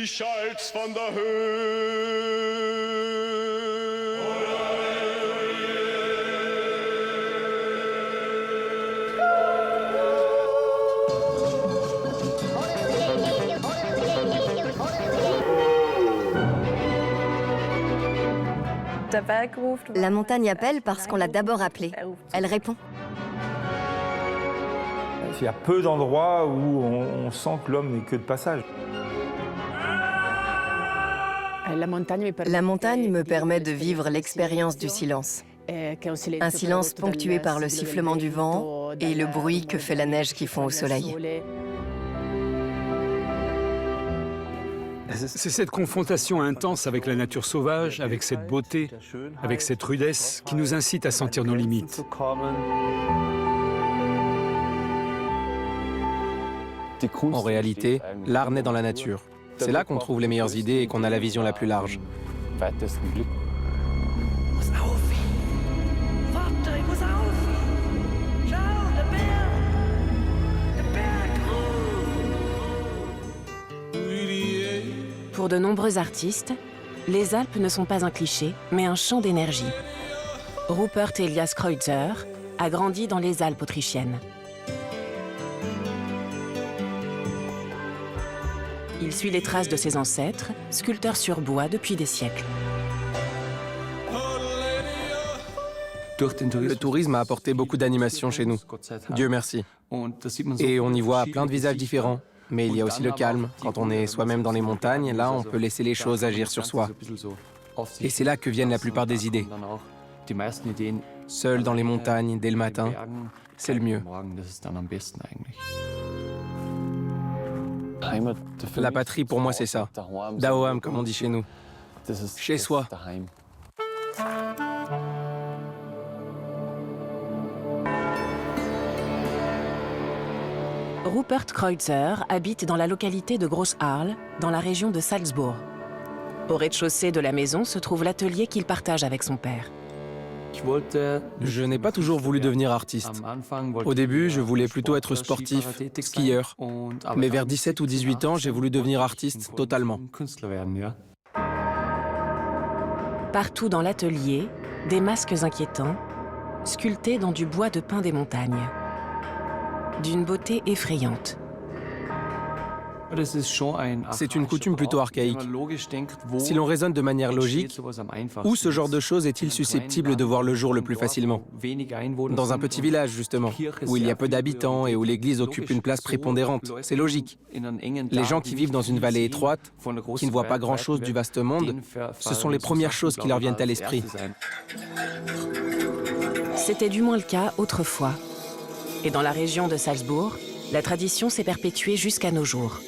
wie schallt's von der Höhe. La montagne appelle parce qu'on l'a d'abord appelée. Elle répond. Il y a peu d'endroits où on sent que l'homme n'est que de passage. La montagne me permet de vivre l'expérience du silence. Un silence ponctué par le sifflement du vent et le bruit que fait la neige qui fond au soleil. C'est cette confrontation intense avec la nature sauvage, avec cette beauté, avec cette rudesse qui nous incite à sentir nos limites. En réalité, l'art naît dans la nature. C'est là qu'on trouve les meilleures idées et qu'on a la vision la plus large. Pour de nombreux artistes, les Alpes ne sont pas un cliché, mais un champ d'énergie. Rupert Elias Kreutzer a grandi dans les Alpes autrichiennes. Il suit les traces de ses ancêtres, sculpteurs sur bois depuis des siècles. Le tourisme a apporté beaucoup d'animation chez nous. Dieu merci. Et on y voit plein de visages différents. Mais il y a aussi le calme. Quand on est soi-même dans les montagnes, là, on peut laisser les choses agir sur soi. Et c'est là que viennent la plupart des idées. Seul dans les montagnes, dès le matin, c'est le mieux. La patrie, pour moi, c'est ça. Daoam, comme on dit chez nous. Chez soi. Rupert Kreutzer habite dans la localité de Groß-Arl, dans la région de Salzbourg. Au rez-de-chaussée de la maison se trouve l'atelier qu'il partage avec son père. Je n'ai pas toujours voulu devenir artiste. Au début, je voulais plutôt être sportif, skieur. Mais vers 17 ou 18 ans, j'ai voulu devenir artiste totalement. Partout dans l'atelier, des masques inquiétants, sculptés dans du bois de pin des montagnes. D'une beauté effrayante. C'est une coutume plutôt archaïque. Si l'on raisonne de manière logique, où ce genre de choses est-il susceptible de voir le jour le plus facilement? Dans un petit village, justement, où il y a peu d'habitants et où l'église occupe une place prépondérante. C'est logique. Les gens qui vivent dans une vallée étroite, qui ne voient pas grand-chose du vaste monde, ce sont les premières choses qui leur viennent à l'esprit. C'était du moins le cas autrefois. Et dans la région de Salzbourg, la tradition s'est perpétuée jusqu'à nos jours.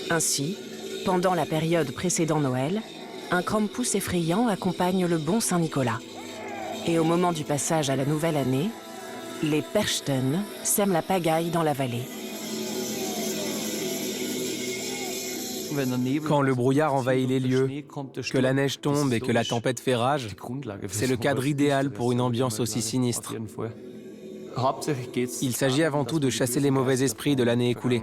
Ainsi, pendant la période précédant Noël, un Krampus effrayant accompagne le bon Saint-Nicolas. Et au moment du passage à la nouvelle année, les Perchten sèment la pagaille dans la vallée. Quand le brouillard envahit les lieux, que la neige tombe et que la tempête fait rage, c'est le cadre idéal pour une ambiance aussi sinistre. Il s'agit avant tout de chasser les mauvais esprits de l'année écoulée.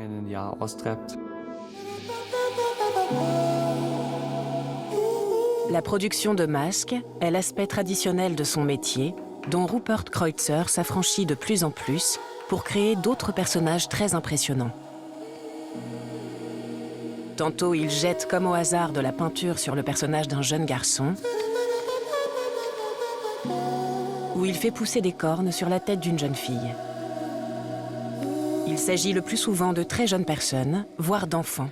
La production de masques est l'aspect traditionnel de son métier, dont Rupert Kreutzer s'affranchit de plus en plus pour créer d'autres personnages très impressionnants. Tantôt il jette comme au hasard de la peinture sur le personnage d'un jeune garçon, où il fait pousser des cornes sur la tête d'une jeune fille. Il s'agit le plus souvent de très jeunes personnes, voire d'enfants.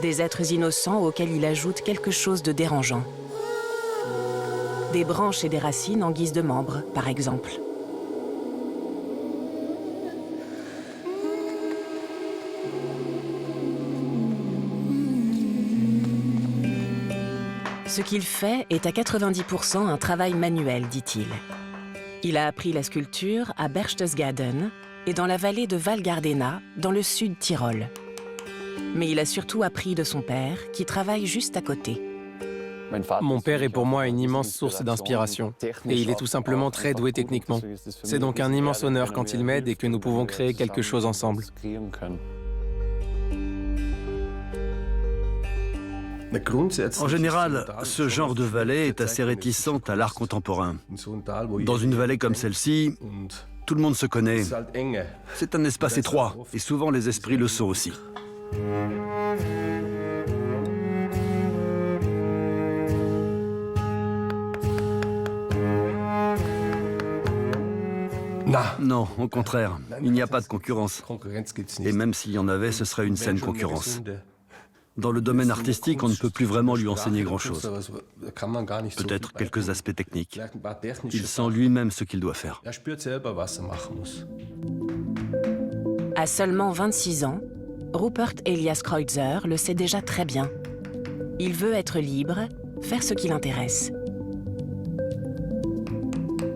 Des êtres innocents auxquels il ajoute quelque chose de dérangeant. Des branches et des racines en guise de membres, par exemple. Ce qu'il fait est à 90% un travail manuel, dit-il. Il a appris la sculpture à Berchtesgaden et dans la vallée de Val Gardena, dans le sud Tyrol. Mais il a surtout appris de son père, qui travaille juste à côté. Mon père est pour moi une immense source d'inspiration. Et il est tout simplement très doué techniquement. C'est donc un immense honneur quand il m'aide et que nous pouvons créer quelque chose ensemble. En général, ce genre de vallée est assez réticente à l'art contemporain. Dans une vallée comme celle-ci, tout le monde se connaît. C'est un espace étroit, et souvent les esprits le sont aussi. Non, au contraire, il n'y a pas de concurrence. Et même s'il y en avait, ce serait une saine concurrence. Dans le domaine artistique, on ne peut plus vraiment lui enseigner grand-chose. Peut-être quelques aspects techniques. Il sent lui-même ce qu'il doit faire. À seulement 26 ans, Rupert Elias Kreutzer le sait déjà très bien. Il veut être libre, faire ce qui l'intéresse.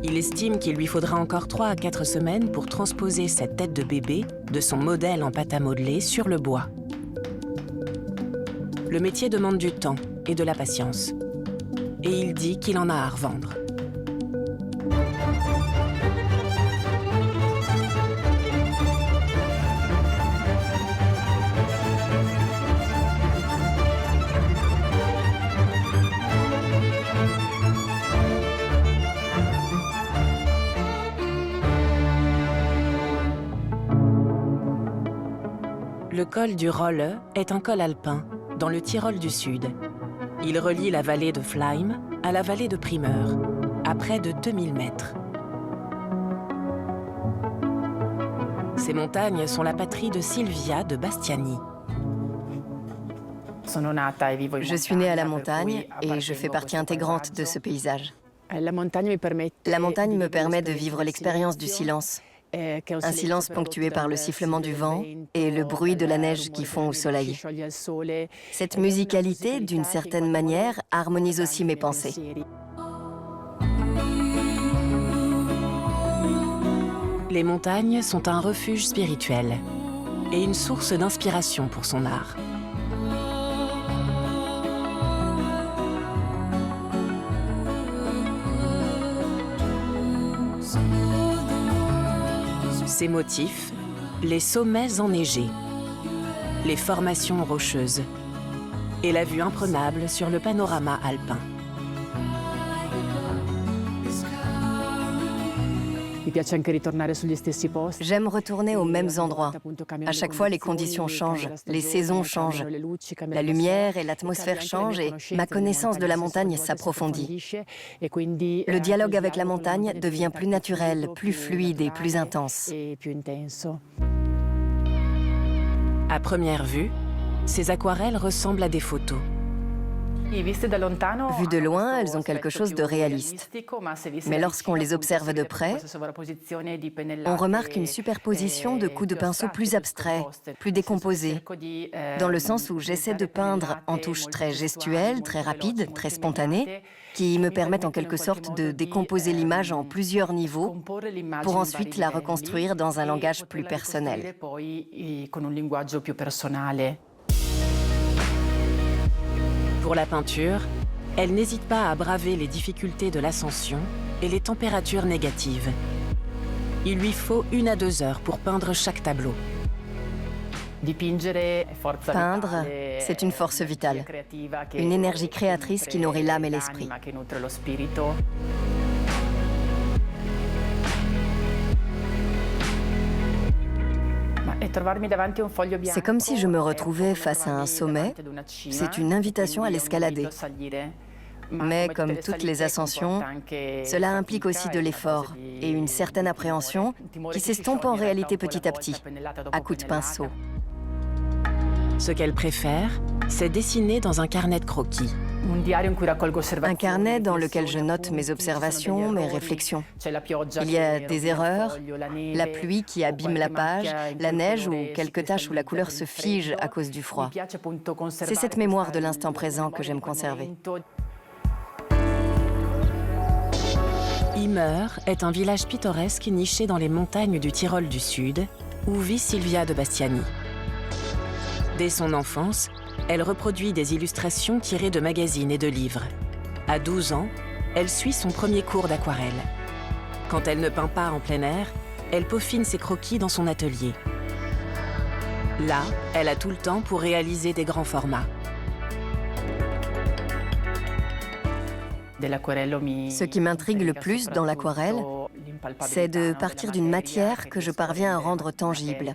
Il estime qu'il lui faudra encore 3 à 4 semaines pour transposer cette tête de bébé de son modèle en pâte à modeler sur le bois. Le métier demande du temps et de la patience. Et il dit qu'il en a à revendre. Le col du Rolle est un col alpin, dans le Tyrol du Sud. Il relie la vallée de Fleim à la vallée de Primeur, à près de 2000 mètres. Ces montagnes sont la patrie de Silvia de Bastiani. Je suis née à la montagne et je fais partie intégrante de ce paysage. La montagne me permet de vivre l'expérience du silence. Un silence ponctué par le sifflement du vent et le bruit de la neige qui fond au soleil. Cette musicalité, d'une certaine manière, harmonise aussi mes pensées. Les montagnes sont un refuge spirituel et une source d'inspiration pour son art. Ses motifs, les sommets enneigés, les formations rocheuses et la vue imprenable sur le panorama alpin. J'aime retourner aux mêmes endroits. À chaque fois, les conditions changent, les saisons changent. La lumière et l'atmosphère changent et ma connaissance de la montagne s'approfondit. Le dialogue avec la montagne devient plus naturel, plus fluide et plus intense. À première vue, ces aquarelles ressemblent à des photos. Vues de loin, elles ont quelque chose de réaliste. Mais lorsqu'on les observe de près, on remarque une superposition de coups de pinceau plus abstraits, plus décomposés, dans le sens où j'essaie de peindre en touches très gestuelles, très rapides, très spontanées, qui me permettent en quelque sorte de décomposer l'image en plusieurs niveaux pour ensuite la reconstruire dans un langage plus personnel. Pour la peinture, elle n'hésite pas à braver les difficultés de l'ascension et les températures négatives. Il lui faut 1 à 2 heures pour peindre chaque tableau. Peindre, c'est une force vitale, une énergie créatrice qui nourrit l'âme et l'esprit. C'est comme si je me retrouvais face à un sommet. C'est une invitation à l'escalader. Mais comme toutes les ascensions, cela implique aussi de l'effort et une certaine appréhension qui s'estompe en réalité petit à petit, à coups de pinceau. Ce qu'elle préfère, c'est dessiner dans un carnet de croquis. Un carnet dans lequel je note mes observations, mes réflexions. Il y a des erreurs, la pluie qui abîme la page, la neige ou quelques taches où la couleur se fige à cause du froid. C'est cette mémoire de l'instant présent que j'aime conserver. Imer est un village pittoresque niché dans les montagnes du Tyrol du Sud, où vit Silvia de Bastiani. Dès son enfance, elle reproduit des illustrations tirées de magazines et de livres. À 12 ans, elle suit son premier cours d'aquarelle. Quand elle ne peint pas en plein air, elle peaufine ses croquis dans son atelier. Là, elle a tout le temps pour réaliser des grands formats. Ce qui m'intrigue le plus dans l'aquarelle, c'est de partir d'une matière que je parviens à rendre tangible,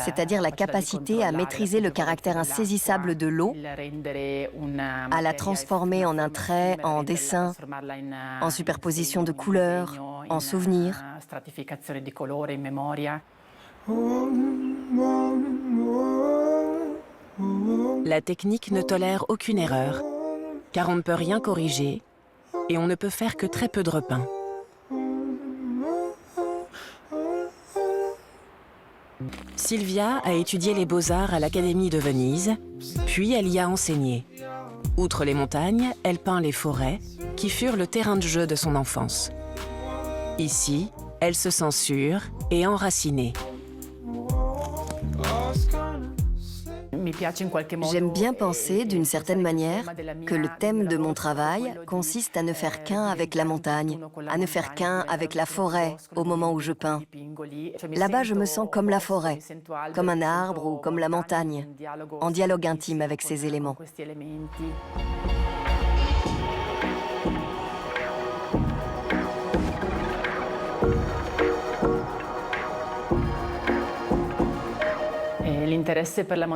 c'est-à-dire la capacité à maîtriser le caractère insaisissable de l'eau, à la transformer en un trait, en dessin, en superposition de couleurs, en souvenirs. La technique ne tolère aucune erreur, car on ne peut rien corriger et on ne peut faire que très peu de repeint. Sylvia a étudié les beaux-arts à l'Académie de Venise, puis elle y a enseigné. Outre les montagnes, elle peint les forêts, qui furent le terrain de jeu de son enfance. Ici, elle se sent sûre et enracinée. J'aime bien penser, d'une certaine manière, que le thème de mon travail consiste à ne faire qu'un avec la montagne, à ne faire qu'un avec la forêt au moment où je peins. Là-bas, je me sens comme la forêt, comme un arbre ou comme la montagne, en dialogue intime avec ces éléments.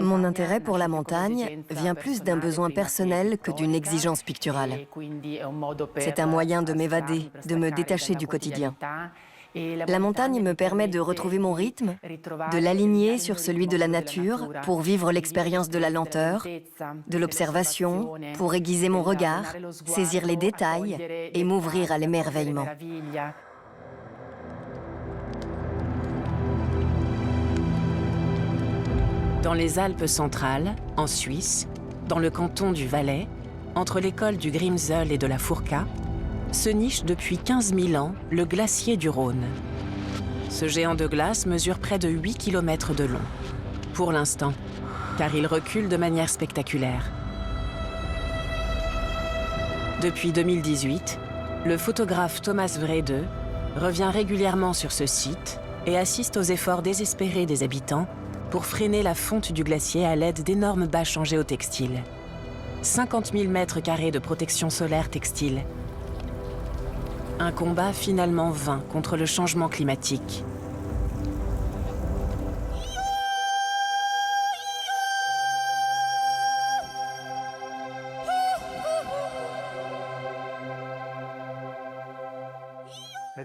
Mon intérêt pour la montagne vient plus d'un besoin personnel que d'une exigence picturale. C'est un moyen de m'évader, de me détacher du quotidien. La montagne me permet de retrouver mon rythme, de l'aligner sur celui de la nature pour vivre l'expérience de la lenteur, de l'observation, pour aiguiser mon regard, saisir les détails et m'ouvrir à l'émerveillement. Dans les Alpes centrales, en Suisse, dans le canton du Valais, entre l'école du Grimsel et de la Fourca, se niche depuis 15 000 ans le glacier du Rhône. Ce géant de glace mesure près de 8 km de long, pour l'instant, car il recule de manière spectaculaire. Depuis 2018, le photographe Thomas Wrede revient régulièrement sur ce site et assiste aux efforts désespérés des habitants pour freiner la fonte du glacier à l'aide d'énormes bâches en géotextile. 50 000 mètres carrés de protection solaire textile. Un combat finalement vain contre le changement climatique.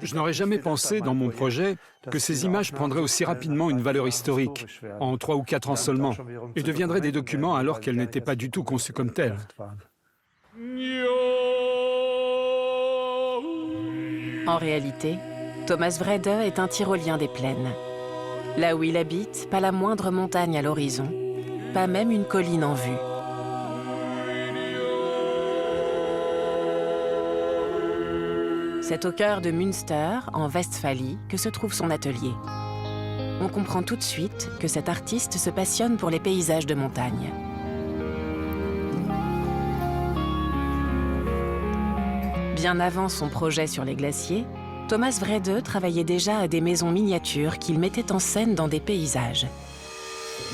Je n'aurais jamais pensé dans mon projet que ces images prendraient aussi rapidement une valeur historique, en 3 ou 4 ans seulement, et deviendraient des documents alors qu'elles n'étaient pas du tout conçues comme telles. En réalité, Thomas Wrede est un tyrolien des plaines. Là où il habite, pas la moindre montagne à l'horizon, pas même une colline en vue. C'est au cœur de Münster, en Westphalie, que se trouve son atelier. On comprend tout de suite que cet artiste se passionne pour les paysages de montagne. Bien avant son projet sur les glaciers, Thomas Wrede travaillait déjà à des maisons miniatures qu'il mettait en scène dans des paysages.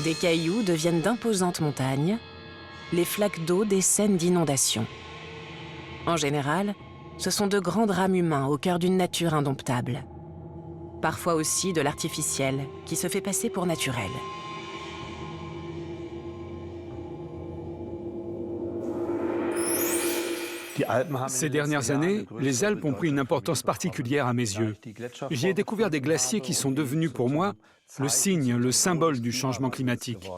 Des cailloux deviennent d'imposantes montagnes, les flaques d'eau des scènes d'inondation. En général, ce sont de grands drames humains au cœur d'une nature indomptable. Parfois aussi de l'artificiel, qui se fait passer pour naturel. Ces dernières années, les Alpes ont pris une importance particulière à mes yeux. J'y ai découvert des glaciers qui sont devenus pour moi le signe, le symbole du changement climatique.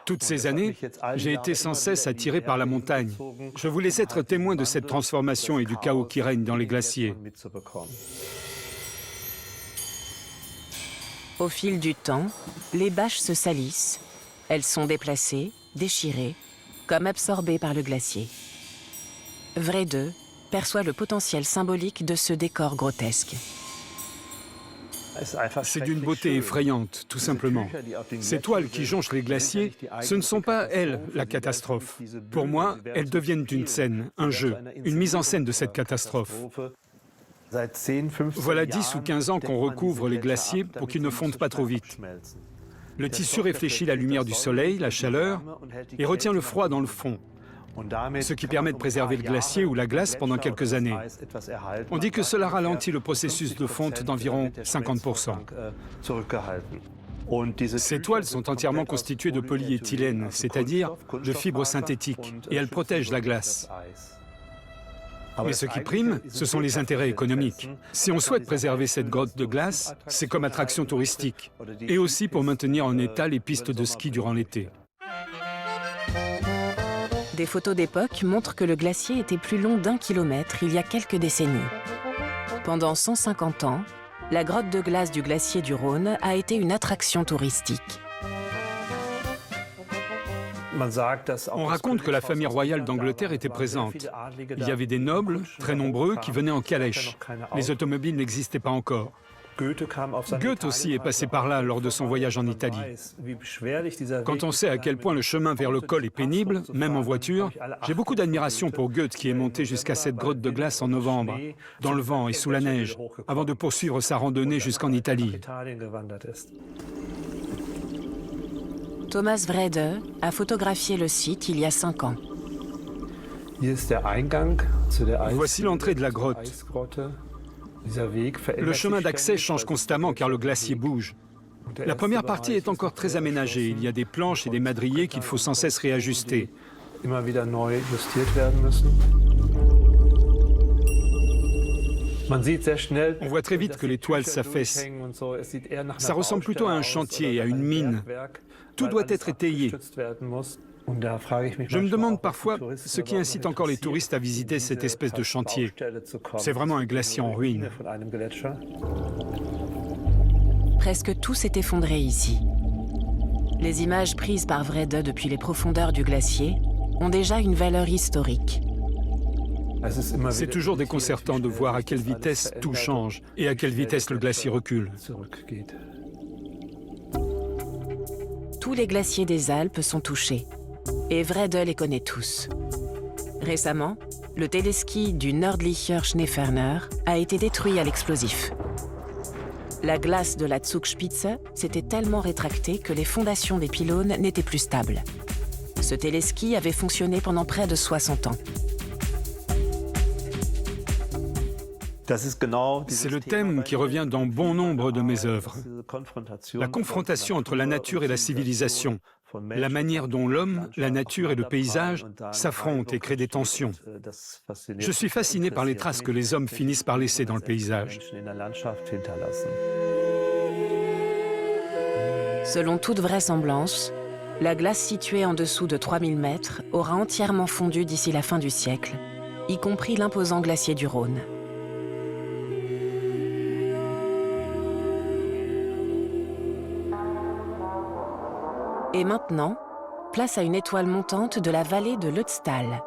Toutes ces années, j'ai été sans cesse attiré par la montagne. Je voulais être témoin de cette transformation et du chaos qui règne dans les glaciers. Au fil du temps, les bâches se salissent. Elles sont déplacées, déchirées, comme absorbées par le glacier. Wrede perçoit le potentiel symbolique de ce décor grotesque. C'est d'une beauté effrayante, tout simplement. Ces toiles qui jonchent les glaciers, ce ne sont pas elles la catastrophe. Pour moi, elles deviennent une scène, un jeu, une mise en scène de cette catastrophe. Voilà 10 ou 15 ans qu'on recouvre les glaciers pour qu'ils ne fondent pas trop vite. Le tissu réfléchit la lumière du soleil, la chaleur, et retient le froid dans le fond. ce qui permet de préserver le glacier ou la glace pendant quelques années. On dit que cela ralentit le processus de fonte d'environ 50%. Ces toiles sont entièrement constituées de polyéthylène, c'est-à-dire de fibres synthétiques, et elles protègent la glace. Mais ce qui prime, ce sont les intérêts économiques. Si on souhaite préserver cette grotte de glace, c'est comme attraction touristique, et aussi pour maintenir en état les pistes de ski durant l'été. Des photos d'époque montrent que le glacier était plus long d'1 kilomètre il y a quelques décennies. Pendant 150 ans, la grotte de glace du glacier du Rhône a été une attraction touristique. On raconte que la famille royale d'Angleterre était présente. Il y avait des nobles, très nombreux, qui venaient en calèche. Les automobiles n'existaient pas encore. Goethe aussi est passé par là lors de son voyage en Italie. Quand on sait à quel point le chemin vers le col est pénible, même en voiture, j'ai beaucoup d'admiration pour Goethe qui est monté jusqu'à cette grotte de glace en novembre, dans le vent et sous la neige, avant de poursuivre sa randonnée jusqu'en Italie. Thomas Wrede a photographié le site il y a 5 ans. Voici l'entrée de la grotte. Le chemin d'accès change constamment car le glacier bouge. La première partie est encore très aménagée. Il y a des planches et des madriers qu'il faut sans cesse réajuster. On voit très vite que les toiles s'affaissent. Ça ressemble plutôt à un chantier, à une mine. Tout doit être étayé. Je me demande parfois ce qui incite encore les touristes à visiter cette espèce de chantier. C'est vraiment un glacier en ruine. Presque tout s'est effondré ici. Les images prises par Wrede depuis les profondeurs du glacier ont déjà une valeur historique. C'est toujours déconcertant de voir à quelle vitesse tout change et à quelle vitesse le glacier recule. Tous les glaciers des Alpes sont touchés, et Wrede les connaît tous. Récemment, le téléski du Nördlicher Schneeferner a été détruit à l'explosif. La glace de la Zugspitze s'était tellement rétractée que les fondations des pylônes n'étaient plus stables. Ce téléski avait fonctionné pendant près de 60 ans. C'est le thème qui revient dans bon nombre de mes œuvres. La confrontation entre la nature et la civilisation, la manière dont l'homme, la nature et le paysage s'affrontent et créent des tensions. Je suis fasciné par les traces que les hommes finissent par laisser dans le paysage. Selon toute vraisemblance, la glace située en dessous de 3000 mètres aura entièrement fondu d'ici la fin du siècle, y compris l'imposant glacier du Rhône. Et maintenant, place à une étoile montante de la vallée de l'Ötztal.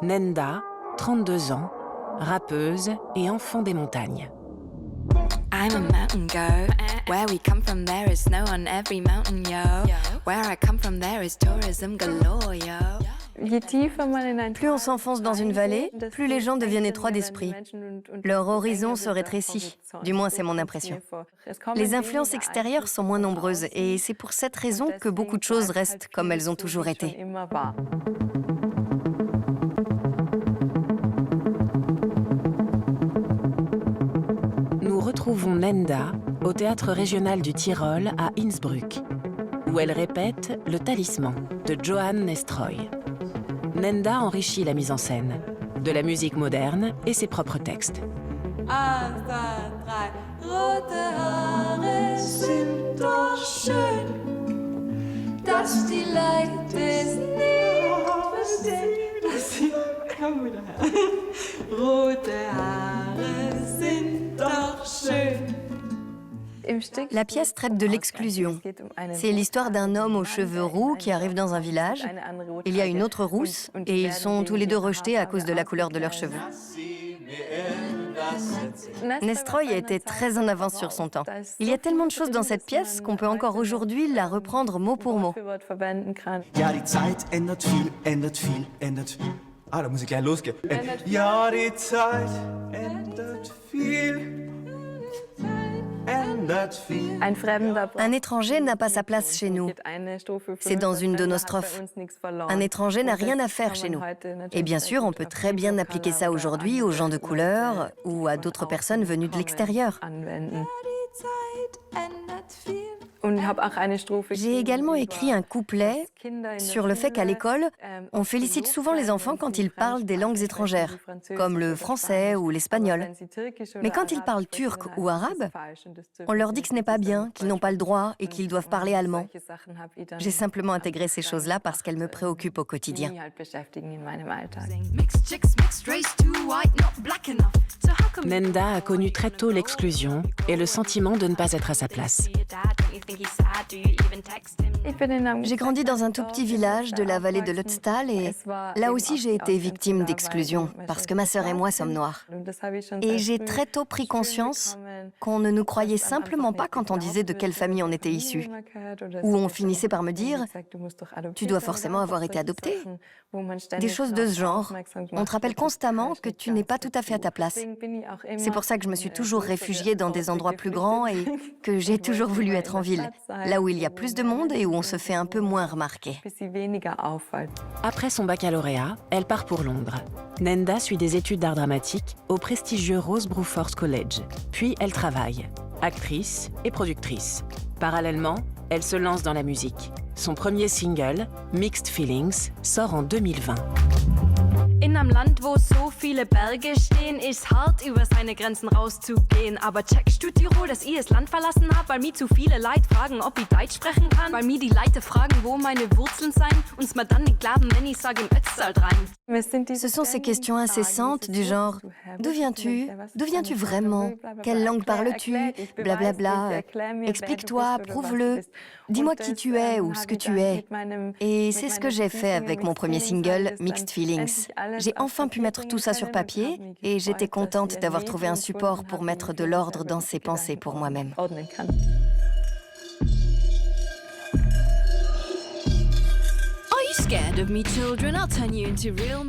Nenda, 32 ans, rappeuse et enfant des montagnes. I'm a mountain girl. Where we come from, there is snow on every mountain, yo. Where I come from, there is tourism galore, yo. Plus on s'enfonce dans une vallée, plus les gens deviennent étroits d'esprit. Leur horizon se rétrécit, du moins c'est mon impression. Les influences extérieures sont moins nombreuses et c'est pour cette raison que beaucoup de choses restent comme elles ont toujours été. Nous retrouvons Nenda au Théâtre régional du Tyrol à Innsbruck, où elle répète Le Talisman de Johann Nestroy. Nenda enrichit la mise en scène, de la musique moderne et ses propres textes. 1, 2, 3. Rote Haare sind doch schön, dass die Leute es nicht verstehen. Komm wieder her. Rote Haare sind doch schön. La pièce traite de l'exclusion. C'est l'histoire d'un homme aux cheveux roux qui arrive dans un village. Il y a une autre rousse et ils sont tous les deux rejetés à cause de la couleur de leurs cheveux. Nestroy a été très en avance sur son temps. Il y a tellement de choses dans cette pièce qu'on peut encore aujourd'hui la reprendre mot pour mot. Ja, die Zeit ändert viel, ändert viel, ändert... Ah, da muss ich gleich losgehen. Ja, die Zeit ändert viel, ändert Un étranger n'a pas sa place chez nous. C'est dans une de nos strophes. Un étranger n'a rien à faire chez nous. Et bien sûr, on peut très bien appliquer ça aujourd'hui aux gens de couleur ou à d'autres personnes venues de l'extérieur. J'ai également écrit un couplet sur le fait qu'à l'école, on félicite souvent les enfants quand ils parlent des langues étrangères, comme le français ou l'espagnol. Mais quand ils parlent turc ou arabe, on leur dit que ce n'est pas bien, qu'ils n'ont pas le droit et qu'ils doivent parler allemand. J'ai simplement intégré ces choses-là parce qu'elles me préoccupent au quotidien. Nenda a connu très tôt l'exclusion et le sentiment de ne pas être à sa place. J'ai grandi dans un tout petit village de la vallée de l'Ötztal et là aussi j'ai été victime d'exclusion parce que ma sœur et moi sommes noirs. Et j'ai très tôt pris conscience qu'on ne nous croyait simplement pas quand on disait de quelle famille on était issu. Ou on finissait par me dire « Tu dois forcément avoir été adopté ». Des choses de ce genre. On te rappelle constamment que tu n'es pas tout à fait à ta place. C'est pour ça que je me suis toujours réfugiée dans des endroits plus grands et que j'ai toujours voulu être en ville, là où il y a plus de monde et où on se fait un peu moins remarquer. Après son baccalauréat, elle part pour Londres. Nenda suit des études d'art dramatique au prestigieux Rose Bruford College. Puis elle travaille, actrice et productrice. Parallèlement, elle se lance dans la musique. Son premier single, Mixed Feelings, sort en 2020. In einem Land, wo so viele Berge stehen, ist hart, über seine Grenzen rauszugehen. Aber checkst du Tirol, dass ich das Land verlassen hab, weil mir zu viele Leute fragen, ob ich Deutsch sprechen kann? Weil mir die Leute fragen, wo meine Wurzeln sein, und mir dann nicht glauben, wenn ich sage im Ötztal rein. Ce sont ces questions incessantes du genre « D'où viens-tu ? D'où viens-tu vraiment ? Quelle langue parles-tu ? Blablabla. Explique-toi, prouve-le. Dis-moi qui tu es ou ce que tu es. » Et c'est ce que j'ai fait avec mon premier single, Mixed Feelings. J'ai enfin pu mettre tout ça sur papier et j'étais contente d'avoir trouvé un support pour mettre de l'ordre dans ces pensées pour moi-même.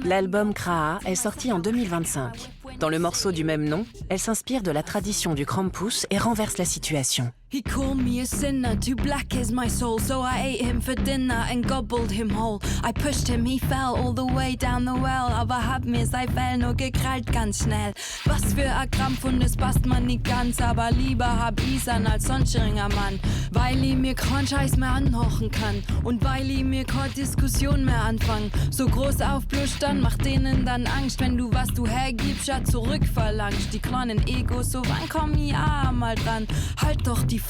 L'album Kraa est sorti en 2025. Dans le morceau du même nom, elle s'inspire de la tradition du Krampus et renverse la situation. He called me a sinner, too black is my soul, so I ate him for dinner and gobbled him whole. I pushed him, he fell all the way down the well, aber hab mir sein Fell nur gekrallt ganz schnell. Was für ein Krampf und es passt man nicht ganz, aber lieber hab ich's an als sonstiger Mann. Weil ich mir keinen Scheiß mehr anhochen kann und weil ich mir keine Diskussion mehr anfangen. So groß aufblustern macht denen dann Angst, wenn du was du hergibst, ja zurückverlangst. Die kleinen Egos, so wann komm ich auch mal dran? Halt doch die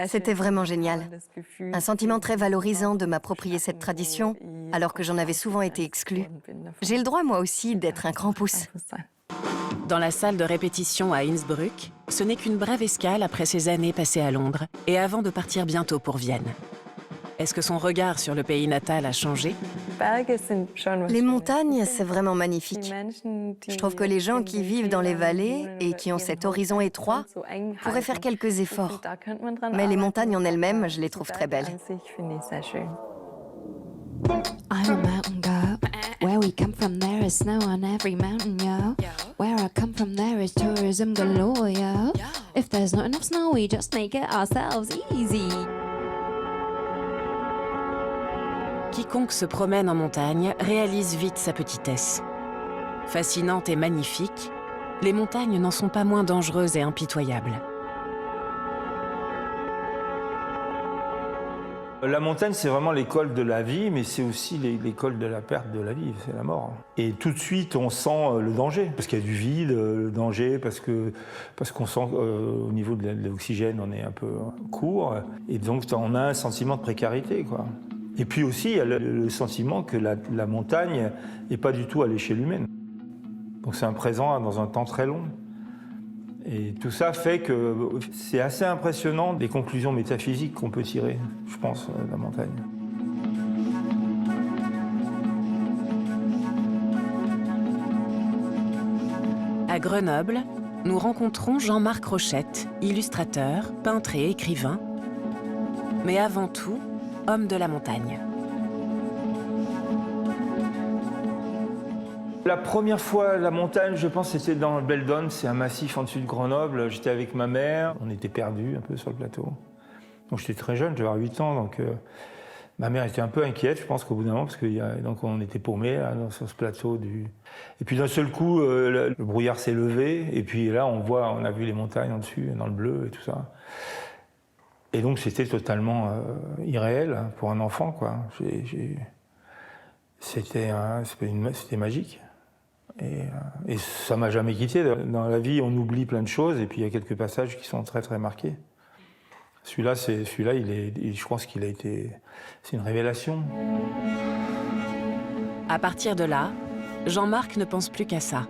C'était vraiment génial. Un sentiment très valorisant de m'approprier cette tradition, alors que j'en avais souvent été exclue. J'ai le droit, moi aussi, d'être un Krampus. Dans la salle de répétition à Innsbruck, ce n'est qu'une brève escale après ces années passées à Londres et avant de partir bientôt pour Vienne. Est-ce que son regard sur le pays natal a changé? Les montagnes, c'est vraiment magnifique. Je trouve que les gens qui vivent dans les vallées et qui ont cet horizon étroit pourraient faire quelques efforts. Mais les montagnes en elles-mêmes, je les trouve très belles. I'm a mountain girl. Where we come from, there is snow on every mountain, yo. Where I come from, there is tourism galore, yo. If there's not enough snow, we just make it ourselves easy. Quiconque se promène en montagne réalise vite sa petitesse. Fascinante et magnifique, les montagnes n'en sont pas moins dangereuses et impitoyables. La montagne, c'est vraiment l'école de la vie, mais c'est aussi l'école de la perte de la vie, c'est la mort. Et tout de suite, on sent le danger, parce qu'il y a du vide, le danger, parce qu'on sent au niveau de l'oxygène, on est un peu court, et donc on a un sentiment de précarité, quoi. Et puis aussi, il y a le sentiment que la montagne n'est pas du tout à l'échelle humaine. Donc c'est un présent dans un temps très long. Et tout ça fait que c'est assez impressionnant des conclusions métaphysiques qu'on peut tirer, je pense, de la montagne. À Grenoble, nous rencontrons Jean-Marc Rochette, illustrateur, peintre et écrivain, mais avant tout, homme de la montagne. La première fois, la montagne, je pense, c'était dans le Beldon, c'est un massif en dessus de Grenoble. J'étais avec ma mère, on était perdus un peu sur le plateau. Donc j'étais très jeune, j'avais 8 ans, donc ma mère était un peu inquiète, je pense qu'au bout d'un moment, parce donc on était paumés là, sur ce plateau. Et puis d'un seul coup, le brouillard s'est levé, et puis là, on a vu les montagnes en dessus, dans le bleu et tout ça. Et donc c'était totalement irréel pour un enfant, quoi. C'était magique. Et ça m'a jamais quitté. Dans la vie, on oublie plein de choses, et puis il y a quelques passages qui sont très très marqués. Celui-là, je pense qu'il a été, c'est une révélation. À partir de là, Jean-Marc ne pense plus qu'à ça.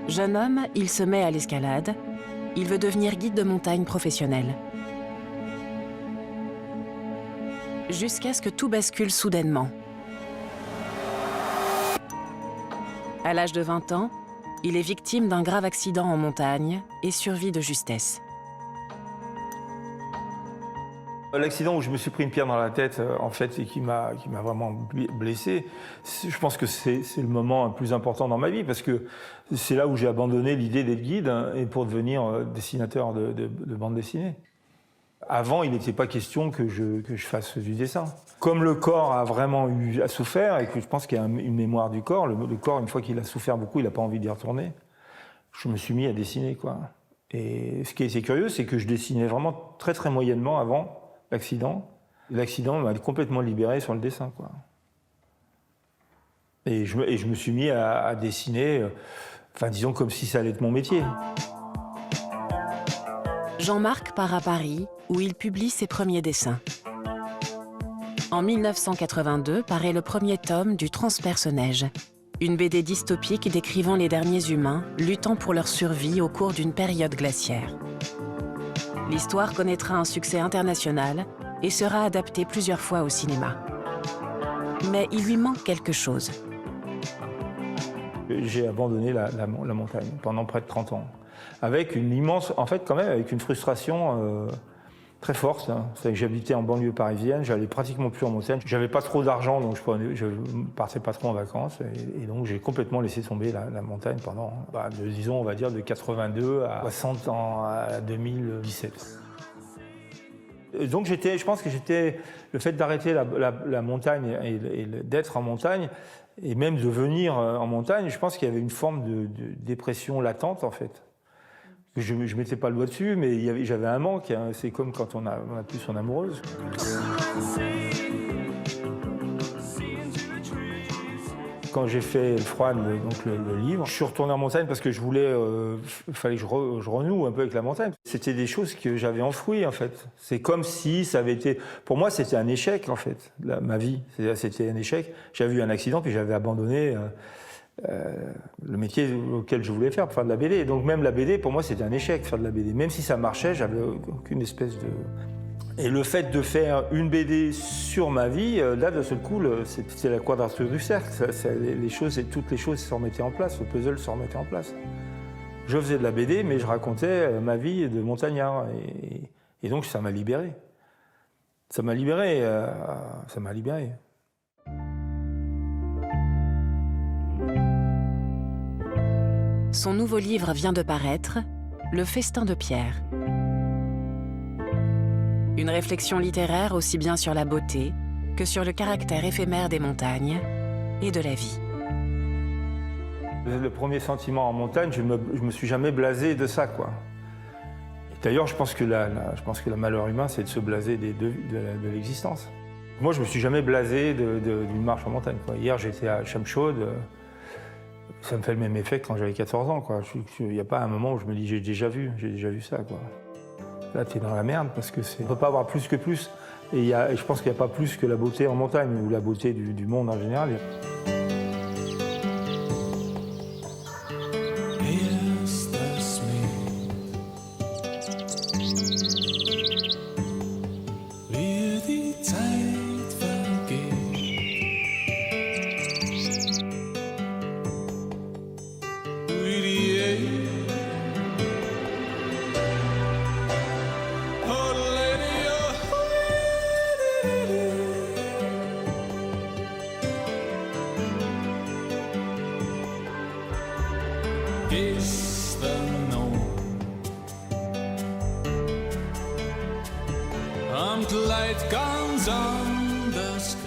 Jeune homme, il se met à l'escalade. Il veut devenir guide de montagne professionnel. Jusqu'à ce que tout bascule soudainement. À l'âge de 20 ans, il est victime d'un grave accident en montagne et survit de justesse. L'accident où je me suis pris une pierre dans la tête, en fait, et qui m'a vraiment blessé, je pense que c'est le moment le plus important dans ma vie, parce que c'est là où j'ai abandonné l'idée d'être guide et pour devenir dessinateur de bande dessinée. Avant, il n'était pas question que je fasse du dessin. Comme le corps a vraiment a souffert, et que je pense qu'il y a une mémoire du corps, le corps, une fois qu'il a souffert beaucoup, il n'a pas envie d'y retourner, je me suis mis à dessiner, quoi. Et ce qui est curieux, c'est que je dessinais vraiment très très moyennement avant l'accident. L'accident m'a complètement libéré sur le dessin, quoi. Et je me suis mis à dessiner, enfin disons comme si ça allait être mon métier. Jean-Marc part à Paris, où il publie ses premiers dessins. En 1982 paraît le premier tome du Transperce-Neige, une BD dystopique décrivant les derniers humains luttant pour leur survie au cours d'une période glaciaire. L'histoire connaîtra un succès international et sera adaptée plusieurs fois au cinéma. Mais il lui manque quelque chose. J'ai abandonné la montagne pendant près de 30 ans. Avec une immense, en fait quand même avec une frustration très forte. C'est que j'habitais en banlieue parisienne, j'allais pratiquement plus en montagne. J'avais pas trop d'argent, donc je partais pas trop en vacances. Et donc j'ai complètement laissé tomber la montagne pendant, disons, on va dire de 82 à 60 ans, à 2017. Et donc je pense que le fait d'arrêter la montagne et d'être en montagne, et même de venir en montagne, je pense qu'il y avait une forme de dépression latente en fait. Je ne mettais pas le doigt dessus, mais j'avais un manque. Hein. C'est comme quand on a plus son amoureuse. Quand j'ai fait Le Froid, donc le livre, je suis retourné en montagne parce que je voulais, fallait que je renoue un peu avec la montagne. C'était des choses que j'avais enfouies en fait. C'est comme si ça avait été, pour moi c'était un échec en fait, ma vie. C'était un échec. J'avais eu un accident puis j'avais abandonné le métier auquel je voulais faire pour faire de la BD. Et donc même la BD, pour moi, c'était un échec, faire de la BD. Même si ça marchait, j'avais aucune espèce de... Et le fait de faire une BD sur ma vie, là, de seul coup, c'était la quadrature du cercle. Toutes les choses se remettaient en place, le puzzle se remettait en place. Je faisais de la BD, mais je racontais ma vie de montagnard. Et donc, ça m'a libéré. Ça m'a libéré. Son nouveau livre vient de paraître, Le Festin de Pierre. Une réflexion littéraire aussi bien sur la beauté que sur le caractère éphémère des montagnes et de la vie. Le premier sentiment en montagne, je me suis jamais blasé de ça, quoi. D'ailleurs, je pense que le malheur humain, c'est de se blaser de l'existence. Moi, je me suis jamais blasé d'une marche en montagne, quoi. Hier, j'étais à Chamchaude. Ça me fait le même effet que quand j'avais 14 ans, quoi. Il n'y a pas un moment où je me dis j'ai déjà vu ça, quoi. Là, tu es dans la merde parce que on ne peut pas avoir plus que plus. Et je pense qu'il n'y a pas plus que la beauté en montagne ou la beauté du monde en général. Land leidt ganz anders.